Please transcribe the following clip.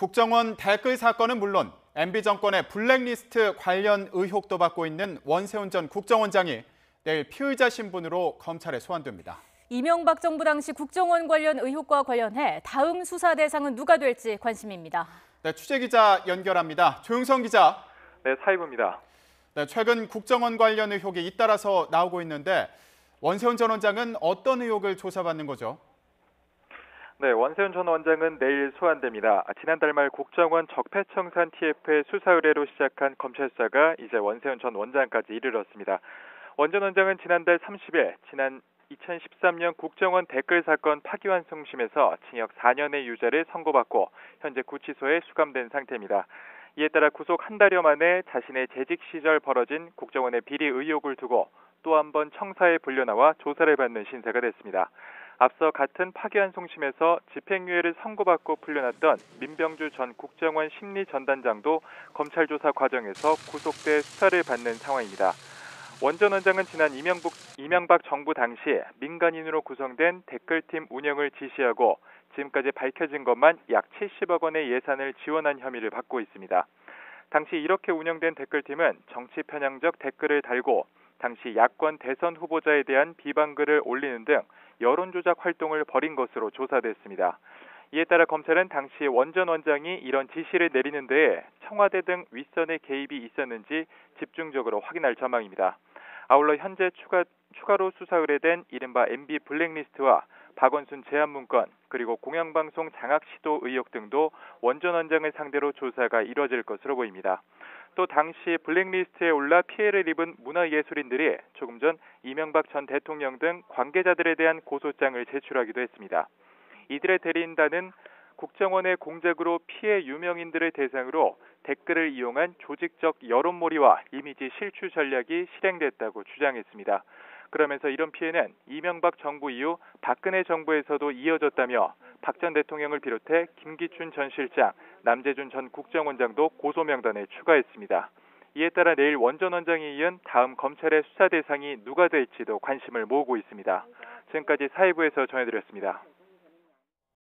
국정원 댓글 사건은 물론 MB 정권의 블랙리스트 관련 의혹도 받고 있는 원세훈 전 국정원장이 내일 피의자 신분으로 검찰에 소환됩니다. 이명박 정부 당시 국정원 관련 의혹과 관련해 다음 수사 대상은 누가 될지 관심입니다. 네, 취재기자 연결합니다. 조용성 기자. 네, 사이부입니다. 네, 최근 국정원 관련 의혹이 잇따라서 나오고 있는데 원세훈 전 원장은 어떤 의혹을 조사받는 거죠? 네, 원세훈 전 원장은 내일 소환됩니다. 지난달 말 국정원 적폐청산 TF의 수사 의뢰로 시작한 검찰 수사가 이제 원세훈 전 원장까지 이르렀습니다. 원 전 원장은 지난달 30일 지난 2013년 국정원 댓글 사건 파기환송심에서 징역 4년의 유죄를 선고받고 현재 구치소에 수감된 상태입니다. 이에 따라 구속 한 달여 만에 자신의 재직 시절 벌어진 국정원의 비리 의혹을 두고 또 한 번 청사에 불려나와 조사를 받는 신세가 됐습니다. 앞서 같은 파기환송심에서 집행유예를 선고받고 풀려났던 민병주 전 국정원 심리전단장도 검찰 조사 과정에서 구속돼 수사를 받는 상황입니다. 원 전 원장은 지난 이명박 정부 당시 민간인으로 구성된 댓글팀 운영을 지시하고 지금까지 밝혀진 것만 약 70억 원의 예산을 지원한 혐의를 받고 있습니다. 당시 이렇게 운영된 댓글팀은 정치 편향적 댓글을 달고 당시 야권 대선 후보자에 대한 비방글을 올리는 등 여론조작 활동을 벌인 것으로 조사됐습니다. 이에 따라 검찰은 당시 원 전 원장이 이런 지시를 내리는 데에 청와대 등 윗선의 개입이 있었는지 집중적으로 확인할 전망입니다. 아울러 현재 추가로 수사 의뢰된 이른바 MB 블랙리스트와 박원순 제안문건 그리고 공영방송 장악 시도 의혹 등도 원 전 원장을 상대로 조사가 이뤄질 것으로 보입니다. 또 당시 블랙리스트에 올라 피해를 입은 문화예술인들이 조금 전 이명박 전 대통령 등 관계자들에 대한 고소장을 제출하기도 했습니다. 이들의 대리인단은 국정원의 공작으로 피해 유명인들을 대상으로 댓글을 이용한 조직적 여론몰이와 이미지 실추 전략이 실행됐다고 주장했습니다. 그러면서 이런 피해는 이명박 정부 이후 박근혜 정부에서도 이어졌다며 박 전 대통령을 비롯해 김기춘 전 실장, 남재준 전 국정원장도 고소 명단에 추가했습니다. 이에 따라 내일 원 전 원장에 이은 다음 검찰의 수사 대상이 누가 될지도 관심을 모으고 있습니다. 지금까지 사회부에서 전해드렸습니다.